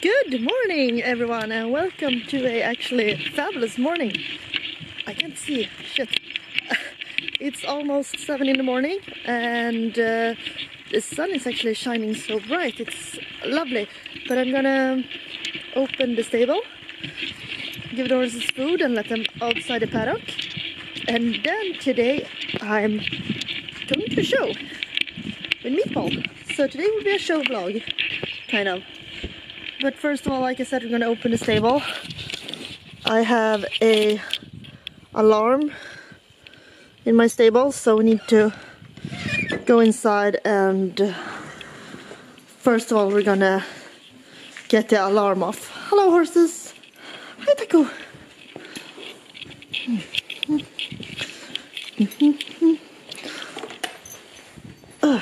Good morning everyone and welcome to a actually fabulous morning. I can't see, shit. It's almost 7 in the morning and the sun is actually shining so bright. It's lovely. But I'm gonna open the stable, give the horses food and let them outside the paddock. And then today I'm going to a show with Meatball. So today will be a show vlog, kind of. But first of all, like I said, we're gonna open the stable. I have a alarm in my stable, so we need to go inside and first of all we're gonna get the alarm off. Hello horses! Hi Taco!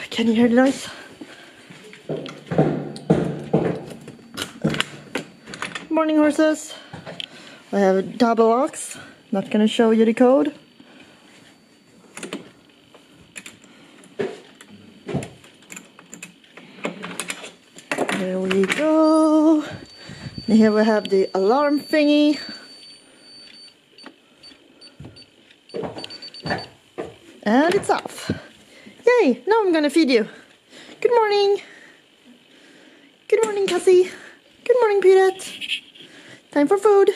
Can you hear the noise? Morning horses. I have a double locks. Not gonna show you the code. There we go. And here we have the alarm thingy. And it's off. Yay! Now I'm gonna feed you. Good morning. Good morning, Cassie. Good morning, Peanut. Time for food.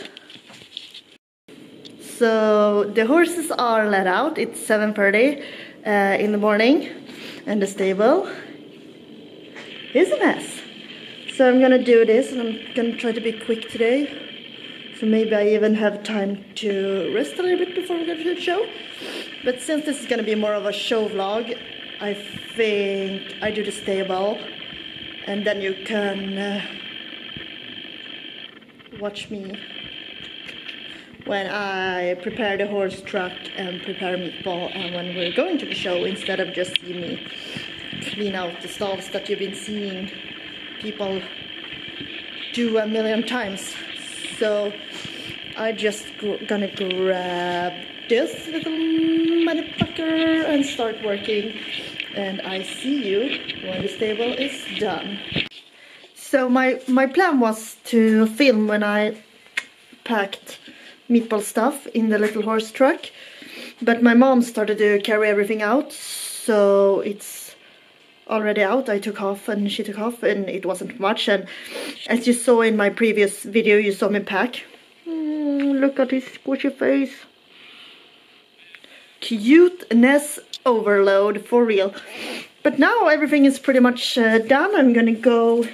So the horses are let out. It's 7:30 in the morning, and the stable is a mess. So I'm gonna do this, and I'm gonna try to be quick today. So maybe I even have time to rest a little bit before we go to the show. But since this is gonna be more of a show vlog, I think I do the stable, and then you can watch me when I prepare the horse truck and prepare Meatball, and when we're going to the show, instead of just seeing me clean out the stalls that you've been seeing people do a million times. So I just gonna grab this little motherfucker and start working, and I see you when the stable is done. So my plan was to film when I packed Meatball stuff in the little horse truck, but my mom started to carry everything out, so it's already out. I took off and she took off, and it wasn't much. And as you saw in my previous video, you saw me pack. Look at his squishy face. Cuteness overload, for real. But now everything is pretty much done. I'm gonna go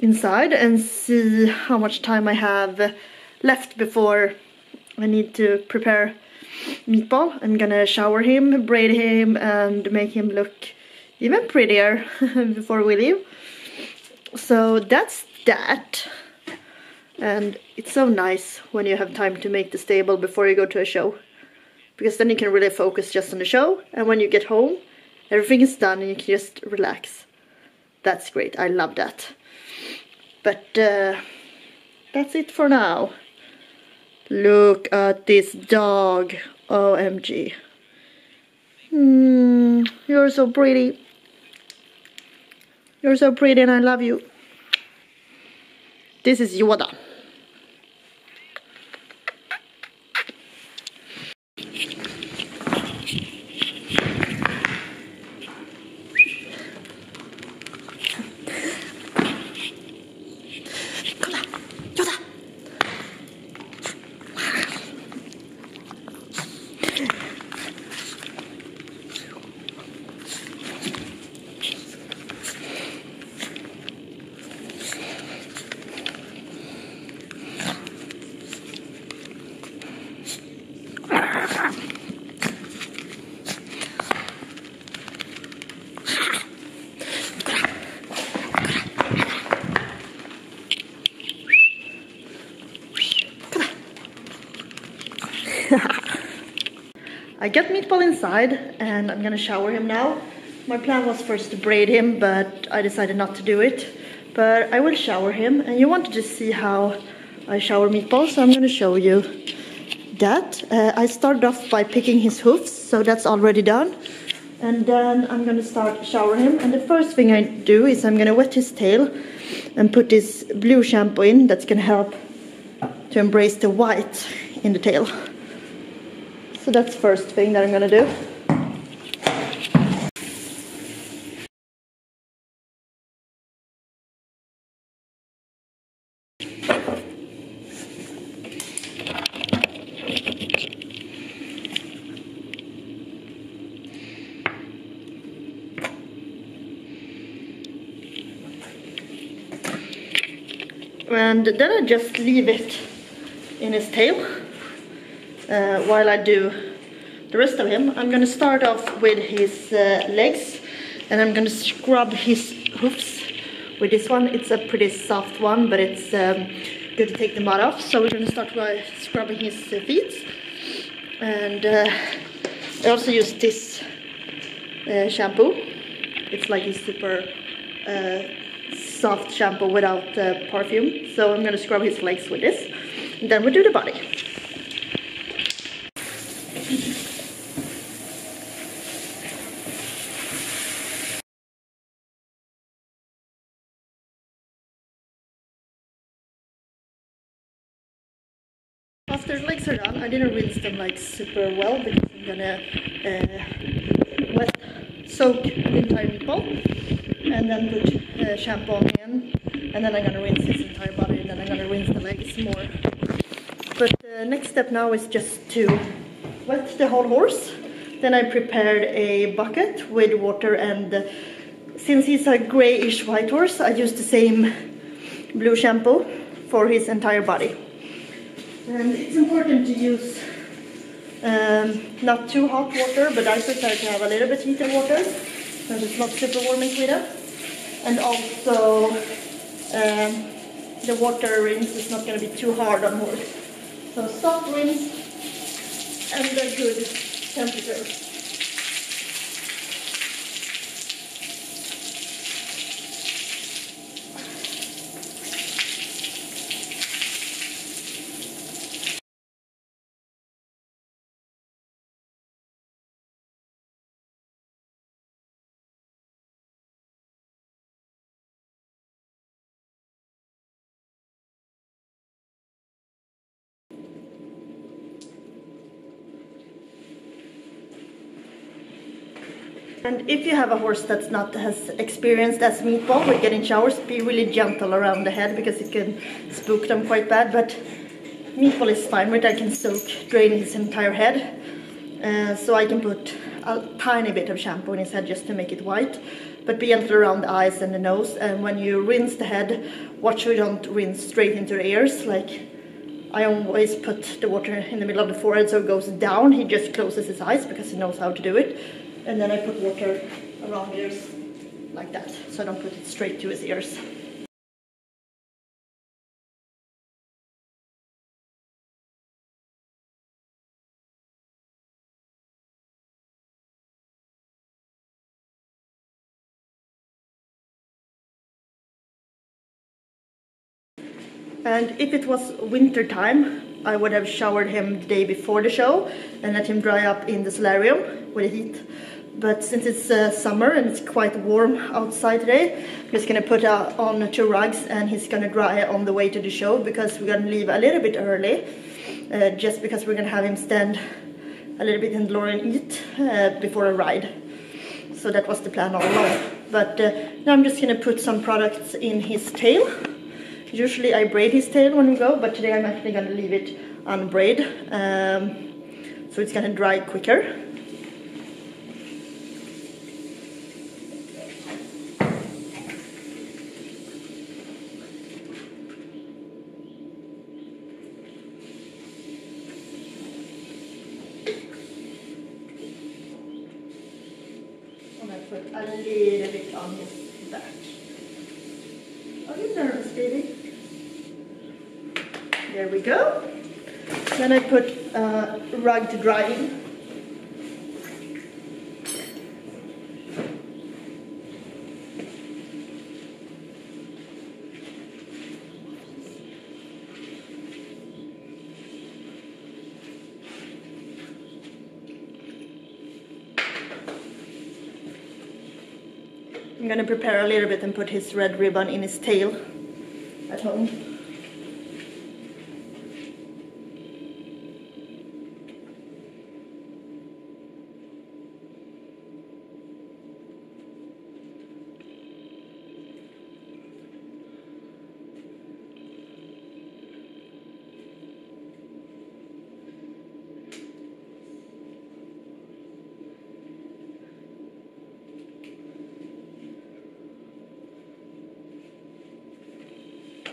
inside and see how much time I have left before I need to prepare Meatball. I'm gonna shower him, braid him, and make him look even prettier before we leave. So that's that. And it's so nice when you have time to make the stable before you go to a show, because then you can really focus just on the show, and when you get home everything is done and you can just relax. That's great. I love that. But that's it for now. Look at this dog. OMG. You're so pretty. You're so pretty and I love you. This is Yoda. I got Meatball inside and I'm gonna shower him now. My plan was first to braid him, but I decided not to do it. But I will shower him, and you wanted to see how I shower Meatball, so I'm gonna show you that. I started off by picking his hoofs, so that's already done. And then I'm gonna start shower him. And the first thing I do is I'm gonna wet his tail and put this blue shampoo in that's gonna help to embrace the white in the tail. So that's the first thing that I'm gonna do. And then I just leave it in his tail while I do the rest of him. I'm gonna start off with his legs, and I'm gonna scrub his hoofs with this one. It's a pretty soft one, but it's good to take the mud off. So we're gonna start by scrubbing his feet. And I also use this shampoo. It's like a super soft shampoo without perfume. So I'm gonna scrub his legs with this, and then we'll do the body. After the legs are done, I didn't rinse them like super well because I'm gonna soak the entire meatball and then put shampoo on him, and then I'm gonna rinse his entire body, and then I'm gonna rinse the legs more. But the next step now is just to wet the whole horse. Then I prepared a bucket with water, and since he's a grayish white horse, I used the same blue shampoo for his entire body. And it's important to use not too hot water, but I prefer to have a little bit heated water, since it's not super warm in Sweden. And also the water rinse is not going to be too hard on horse. So soft rinse and a good temperature. And if you have a horse that's not as experienced as Meatball with getting showers, be really gentle around the head because it can spook them quite bad. But Meatball is fine with it. I can drain his entire head. So I can put a tiny bit of shampoo in his head just to make it white. But be gentle around the eyes and the nose. And when you rinse the head, watch you don't rinse straight into the ears. Like, I always put the water in the middle of the forehead so it goes down. He just closes his eyes because he knows how to do it. And then I put water around the ears like that, so I don't put it straight to his ears. And if it was winter time, I would have showered him the day before the show and let him dry up in the solarium with the heat. But since it's summer and it's quite warm outside today, I'm just gonna put on 2 rugs, and he's gonna dry on the way to the show, because we're gonna leave a little bit early, just because we're gonna have him stand a little bit in the glory and eat before a ride. So that was the plan all along. But now I'm just gonna put some products in his tail. Usually I braid his tail when we go, but today I'm actually gonna leave it unbraid, so it's gonna dry quicker. And I put a little bit on his back. Are you nervous, baby? There we go. Then I put a rug to dry in. I'm gonna prepare a little bit and put his red ribbon in his tail at home.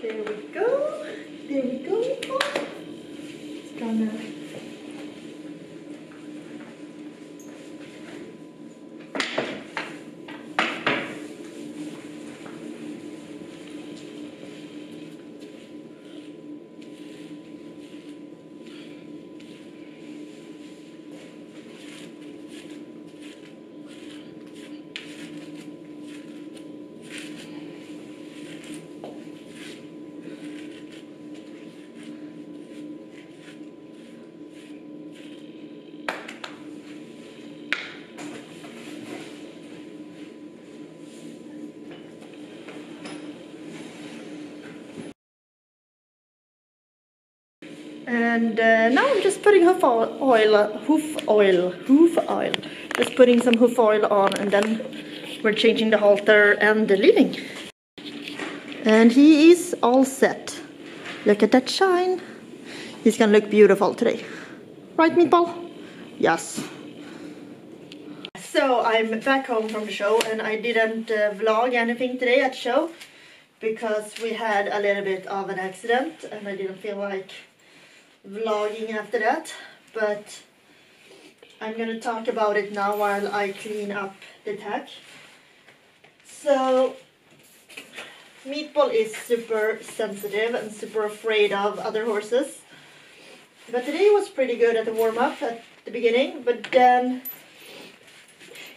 There we go. There we go. It's gonna. And now I'm just putting hoof oil. Just putting some hoof oil on, and then we're changing the halter and the leading. And he is all set. Look at that shine. He's gonna look beautiful today. Right, Meatball? Yes. So I'm back home from the show, and I didn't vlog anything today at the show because we had a little bit of an accident and I didn't feel like vlogging after that, but I'm gonna talk about it now while I clean up the tack. So Meatball is super sensitive and super afraid of other horses, but today was pretty good at the warm-up at the beginning, but then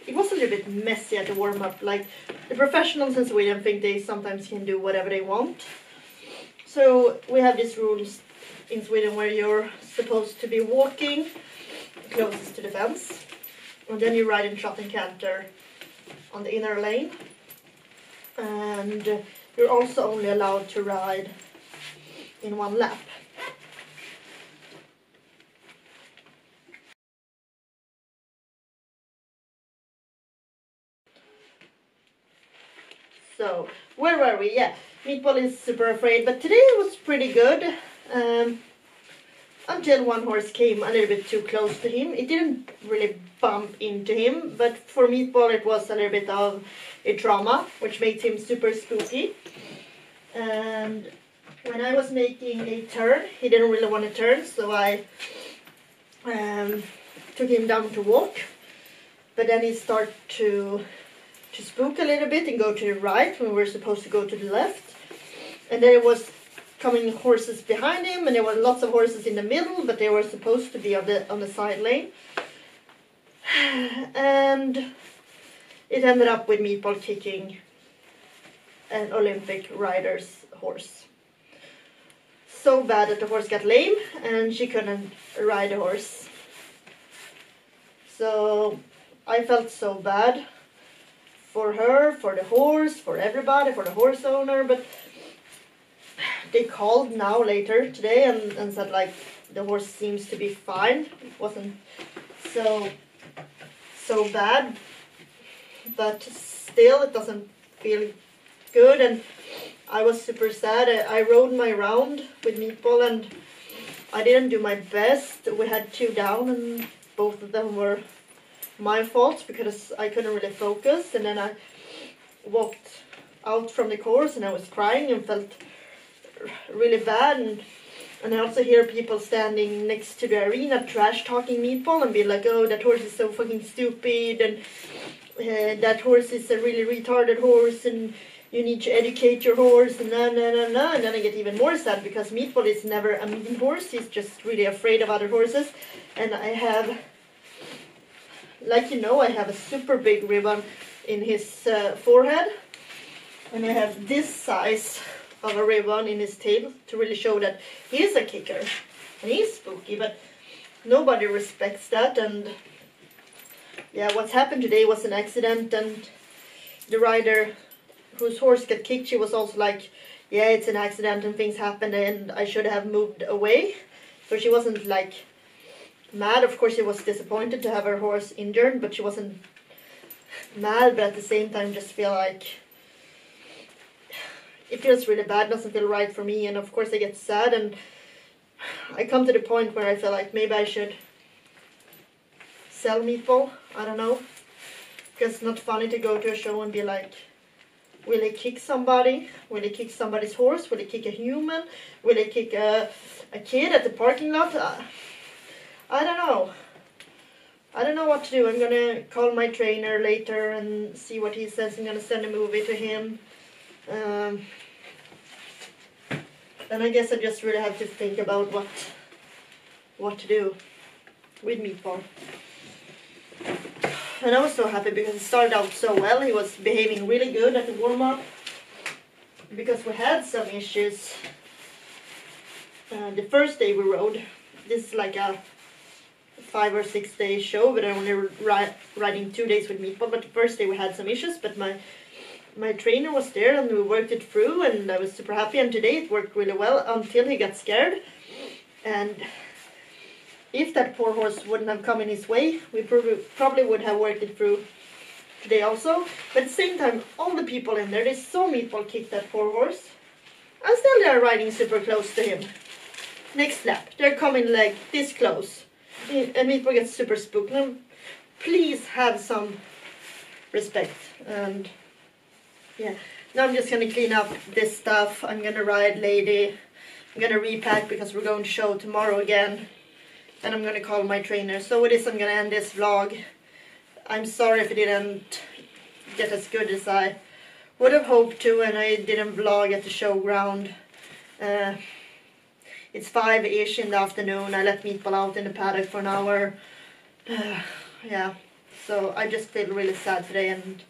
it was a little bit messy at the warm-up. Like, the professionals in Sweden think they sometimes can do whatever they want. So we have these rules in Sweden where you're supposed to be walking closest to the fence, and then you ride in trot and canter on the inner lane, and you're also only allowed to ride in one lap. So where were we? Yeah, Meatball is super afraid, but today was pretty good. Until one horse came a little bit too close to him. It didn't really bump into him, but for Meatball it was a little bit of a trauma, which made him super spooky. And when I was making a turn, he didn't really want to turn, so I took him down to walk. But then he started to spook a little bit and go to the right when we were supposed to go to the left. And there was coming horses behind him, and there were lots of horses in the middle, but they were supposed to be on the side lane. And it ended up with Meatball kicking an Olympic rider's horse. So bad that the horse got lame and she couldn't ride the horse. So I felt so bad for her, for the horse, for everybody, for the horse owner, but they called now later today and said like the horse seems to be fine. It wasn't so bad, but still it doesn't feel good, and I was super sad. I rode my round with Meatball and I didn't do my best. We had 2 down and both of them were my fault because I couldn't really focus, and then I walked out from the course and I was crying and felt really bad, and I also hear people standing next to the arena trash talking Meatball and be like, oh, that horse is so fucking stupid, and that horse is a really retarded horse, and you need to educate your horse, and and then I get even more sad because Meatball is never a mean horse. He's just really afraid of other horses, and I have, like you know, I have a super big ribbon in his forehead, and I have this size of a ribbon in his tail to really show that he is a kicker and he's spooky, but nobody respects that. And yeah, what's happened today was an accident, and the rider whose horse got kicked, she was also like, yeah, it's an accident and things happen and I should have moved away. So she wasn't like mad. Of course she was disappointed to have her horse injured, but she wasn't mad, but at the same time just feel like it feels really bad, doesn't feel right for me, and of course I get sad, and I come to the point where I feel like maybe I should sell Meatball. I don't know, because it's not funny to go to a show and be like, will he kick somebody? Will he kick somebody's horse? Will he kick a human? Will he kick a kid at the parking lot? I don't know. I don't know what to do. I'm gonna call my trainer later and see what he says. I'm gonna send a movie to him. And I guess I just really have to think about what to do with Meatball. And I was so happy because it started out so well. He was behaving really good at the warm-up. Because we had some issues the first day we rode. This is like a 5 or 6 day show, but I only riding 2 days with Meatball. But the first day we had some issues, but my trainer was there and we worked it through, and I was super happy, and today it worked really well until he got scared. And if that poor horse wouldn't have come in his way, we probably would have worked it through today also. But at the same time, all the people in there, they saw Meatball kick that poor horse, and still they're riding super close to him. Next lap, they're coming like this close, and Meatball gets super spooked. Now, please have some respect. And yeah, now I'm just gonna clean up this stuff. I'm gonna ride Lady. I'm gonna repack because we're going to show tomorrow again. And I'm gonna call my trainer. So with this, I'm gonna end this vlog. I'm sorry if it didn't get as good as I would have hoped to, and I didn't vlog at the showground. It's 5-ish in the afternoon. I let Meatball out in the paddock for an hour. Yeah, so I just feel really sad today and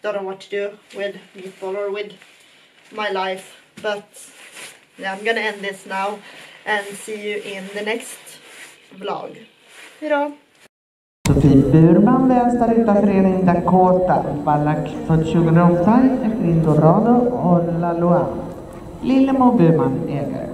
don't know what to do with Meatball or with my life. But yeah, I'm gonna end this now and see you in the next vlog. Hejdå! Sofie Burman, Länsstyrelsen Dakota, Ballack för 2008 efter Indorado och La Loa. Lillemo Burman äger.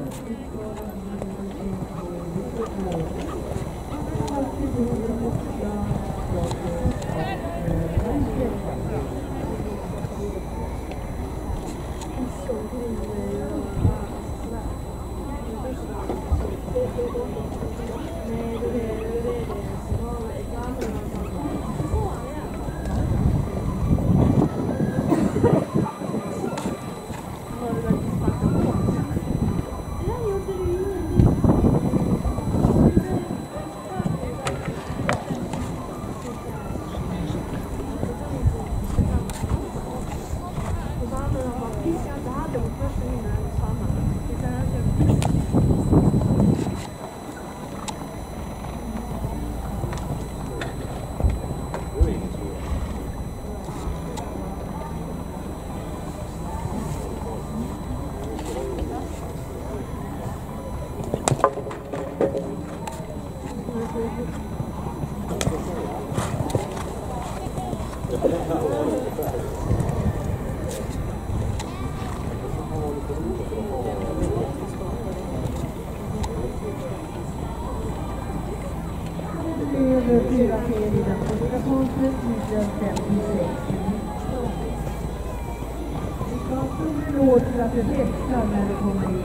Att det växlar när det kommer in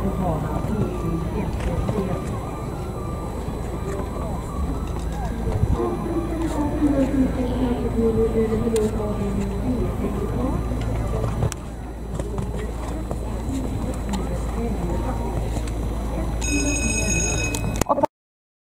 på banan till 1-3.